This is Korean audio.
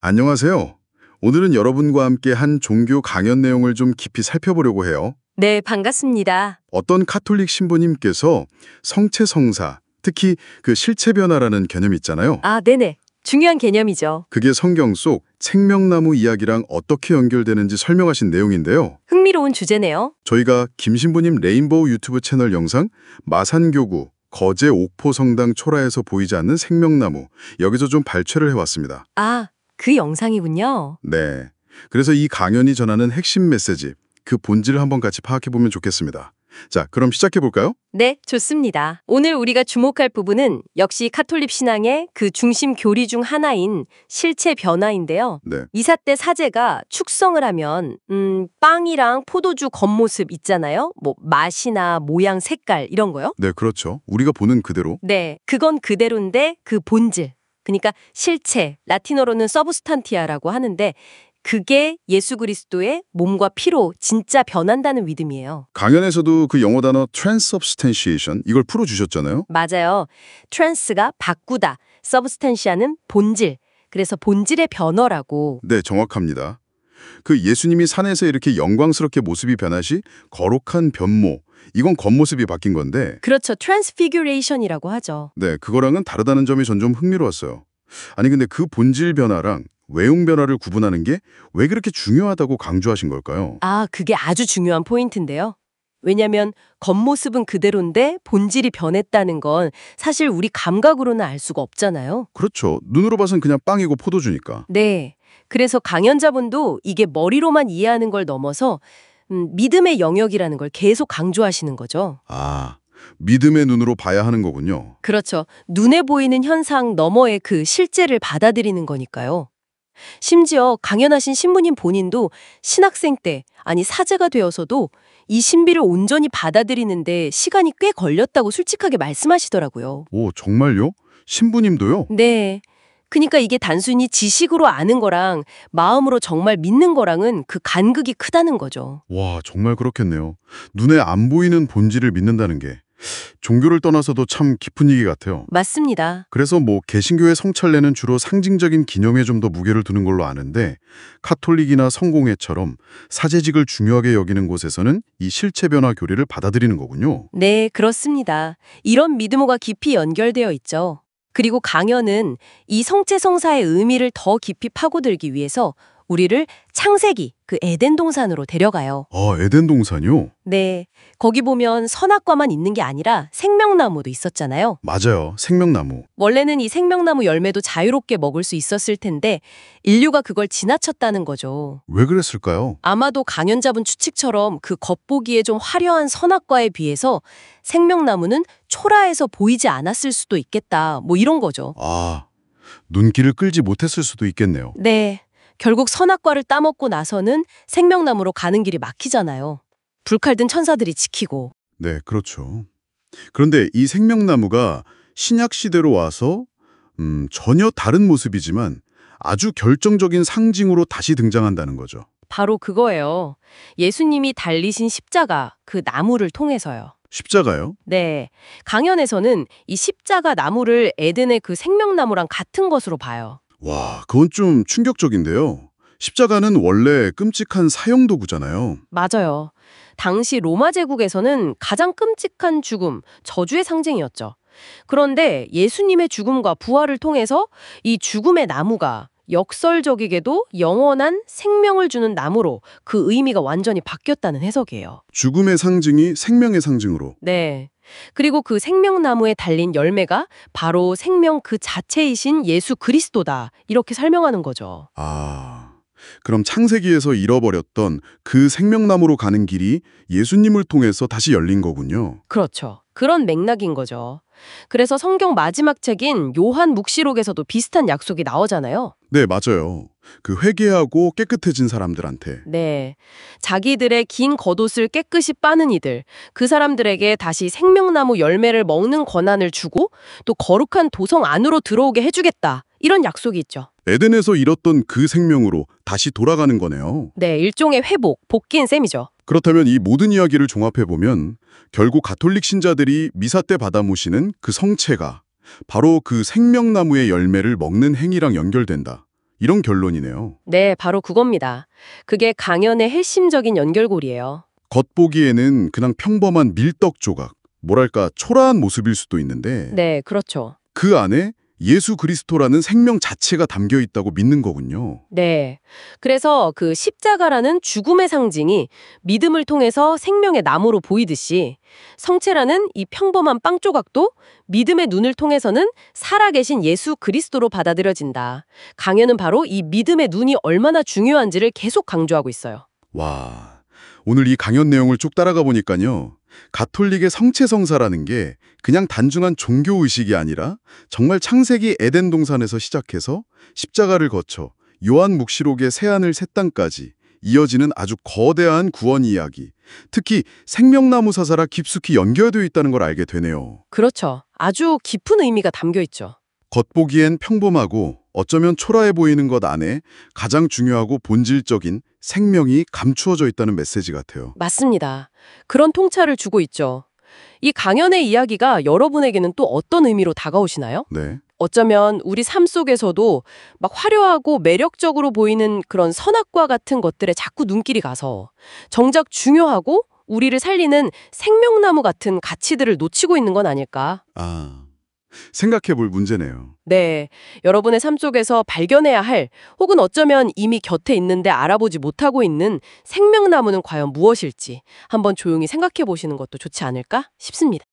안녕하세요. 오늘은 여러분과 함께 한 종교 강연 내용을 좀 깊이 살펴보려고 해요. 네, 반갑습니다. 어떤 카톨릭 신부님께서 성체성사, 특히 그 실체 변화라는 개념이 있잖아요. 네네. 중요한 개념이죠. 그게 성경 속 생명나무 이야기랑 어떻게 연결되는지 설명하신 내용인데요. 흥미로운 주제네요. 저희가 김 신부님 레인보우 유튜브 채널 영상 마산교구 거제 옥포성당 초라에서 보이지 않는 생명나무, 여기서 좀 발췌를 해왔습니다. 그 영상이군요. 네. 그래서 이 강연이 전하는 핵심 메시지, 그 본질을 한번 같이 파악해보면 좋겠습니다. 자, 그럼 시작해볼까요? 네, 좋습니다. 오늘 우리가 주목할 부분은 역시 카톨릭 신앙의 그 중심 교리 중 하나인 실체 변화인데요. 네. 이사 때 사제가 축성을 하면 빵이랑 포도주 겉모습 있잖아요. 뭐 맛이나 모양, 색깔 이런 거요. 네, 그렇죠. 우리가 보는 그대로. 네, 그건 그대로인데 그 본질, 그러니까 실체, 라틴어로는 서브스탄티아라고 하는데 그게 예수 그리스도의 몸과 피로 진짜 변한다는 믿음이에요. 강연에서도 그 영어 단어 transubstantiation, 이걸 풀어주셨잖아요. 맞아요. 트랜스가 바꾸다, 서브스탄시아는 본질, 그래서 본질의 변화라고. 네, 정확합니다. 그 예수님이 산에서 이렇게 영광스럽게 모습이 변하시 거룩한 변모, 이건 겉모습이 바뀐 건데, 그렇죠. 트랜스피규레이션이라고 하죠. 네, 그거랑은 다르다는 점이 전 좀 흥미로웠어요. 아니 근데 그 본질 변화랑 외형 변화를 구분하는 게 왜 그렇게 중요하다고 강조하신 걸까요? 그게 아주 중요한 포인트인데요. 왜냐하면 겉모습은 그대로인데 본질이 변했다는 건 사실 우리 감각으로는 알 수가 없잖아요. 그렇죠. 눈으로 봐선 그냥 빵이고 포도주니까. 네. 그래서 강연자분도 이게 머리로만 이해하는 걸 넘어서 믿음의 영역이라는 걸 계속 강조하시는 거죠. 믿음의 눈으로 봐야 하는 거군요. 그렇죠. 눈에 보이는 현상 너머의 그 실제를 받아들이는 거니까요. 심지어 강연하신 신부님 본인도 신학생 때, 아니 사제가 되어서도 이 신비를 온전히 받아들이는데 시간이 꽤 걸렸다고 솔직하게 말씀하시더라고요. 오, 정말요? 신부님도요? 네. 그러니까 이게 단순히 지식으로 아는 거랑 마음으로 정말 믿는 거랑은 그 간극이 크다는 거죠. 와, 정말 그렇겠네요. 눈에 안 보이는 본질을 믿는다는 게 종교를 떠나서도 참 깊은 얘기 같아요. 맞습니다. 그래서 뭐 개신교의 성찰례는 주로 상징적인 기념에 좀 더 무게를 두는 걸로 아는데, 카톨릭이나 성공회처럼 사제직을 중요하게 여기는 곳에서는 이 실체 변화 교리를 받아들이는 거군요. 네, 그렇습니다. 이런 믿음과 깊이 연결되어 있죠. 그리고 강연은 이 성체성사의 의미를 더 깊이 파고들기 위해서 우리를 창세기, 그 에덴 동산으로 데려가요. 에덴 동산이요? 네, 거기 보면 선악과만 있는 게 아니라 생명나무도 있었잖아요. 맞아요. 생명나무. 원래는 이 생명나무 열매도 자유롭게 먹을 수 있었을 텐데 인류가 그걸 지나쳤다는 거죠. 왜 그랬을까요? 아마도 강연자분 추측처럼 그 겉보기에 좀 화려한 선악과에 비해서 생명나무는 초라해서 보이지 않았을 수도 있겠다. 뭐 이런 거죠. 눈길을 끌지 못했을 수도 있겠네요. 네. 결국 선악과를 따먹고 나서는 생명나무로 가는 길이 막히잖아요. 불칼든 천사들이 지키고. 네, 그렇죠. 그런데 이 생명나무가 신약 시대로 와서 전혀 다른 모습이지만 아주 결정적인 상징으로 다시 등장한다는 거죠. 바로 그거예요. 예수님이 달리신 십자가, 그 나무를 통해서요. 십자가요? 네. 강연에서는 이 십자가 나무를 에덴의 그 생명나무랑 같은 것으로 봐요. 와, 그건 좀 충격적인데요. 십자가는 원래 끔찍한 사형도구잖아요. 맞아요. 당시 로마 제국에서는 가장 끔찍한 죽음, 저주의 상징이었죠. 그런데 예수님의 죽음과 부활을 통해서 이 죽음의 나무가 역설적이게도 영원한 생명을 주는 나무로 그 의미가 완전히 바뀌었다는 해석이에요. 죽음의 상징이 생명의 상징으로. 네. 그리고 그 생명나무에 달린 열매가 바로 생명 그 자체이신 예수 그리스도다. 이렇게 설명하는 거죠. 그럼 창세기에서 잃어버렸던 그 생명나무로 가는 길이 예수님을 통해서 다시 열린 거군요. 그렇죠. 그런 맥락인 거죠. 그래서 성경 마지막 책인 요한 묵시록에서도 비슷한 약속이 나오잖아요. 네, 맞아요. 그 회개하고 깨끗해진 사람들한테. 네. 자기들의 긴 겉옷을 깨끗이 빠는 이들, 그 사람들에게 다시 생명나무 열매를 먹는 권한을 주고 또 거룩한 도성 안으로 들어오게 해주겠다. 이런 약속이 있죠. 에덴에서 잃었던 그 생명으로 다시 돌아가는 거네요. 네, 일종의 회복, 복귀인 셈이죠. 그렇다면 이 모든 이야기를 종합해보면 결국 가톨릭 신자들이 미사 때 받아 모시는 그 성체가 바로 그 생명나무의 열매를 먹는 행위랑 연결된다. 이런 결론이네요. 네, 바로 그겁니다. 그게 강연의 핵심적인 연결고리예요. 겉보기에는 그냥 평범한 밀떡 조각, 뭐랄까 초라한 모습일 수도 있는데 네, 그렇죠. 그 안에 예수 그리스도라는 생명 자체가 담겨 있다고 믿는 거군요. 네. 그래서 그 십자가라는 죽음의 상징이 믿음을 통해서 생명의 나무로 보이듯이 성체라는 이 평범한 빵 조각도 믿음의 눈을 통해서는 살아계신 예수 그리스도로 받아들여진다. 강연은 바로 이 믿음의 눈이 얼마나 중요한지를 계속 강조하고 있어요. 와, 오늘 이 강연 내용을 쭉 따라가 보니까요. 가톨릭의 성체성사라는 게 그냥 단순한 종교의식이 아니라 정말 창세기 에덴 동산에서 시작해서 십자가를 거쳐 요한 묵시록의 새하늘 새 땅까지 이어지는 아주 거대한 구원 이야기, 특히 생명나무 사사라 깊숙이 연결되어 있다는 걸 알게 되네요. 그렇죠. 아주 깊은 의미가 담겨 있죠. 겉보기엔 평범하고 어쩌면 초라해 보이는 것 안에 가장 중요하고 본질적인 생명이 감추어져 있다는 메시지 같아요. 맞습니다. 그런 통찰을 주고 있죠. 이 강연의 이야기가 여러분에게는 또 어떤 의미로 다가오시나요? 네. 어쩌면 우리 삶 속에서도 막 화려하고 매력적으로 보이는 그런 선악과 같은 것들에 자꾸 눈길이 가서 정작 중요하고 우리를 살리는 생명나무 같은 가치들을 놓치고 있는 건 아닐까? 생각해 볼 문제네요. 네, 여러분의 삶 속에서 발견해야 할 혹은 어쩌면 이미 곁에 있는데 알아보지 못하고 있는 생명나무는 과연 무엇일지 한번 조용히 생각해 보시는 것도 좋지 않을까 싶습니다.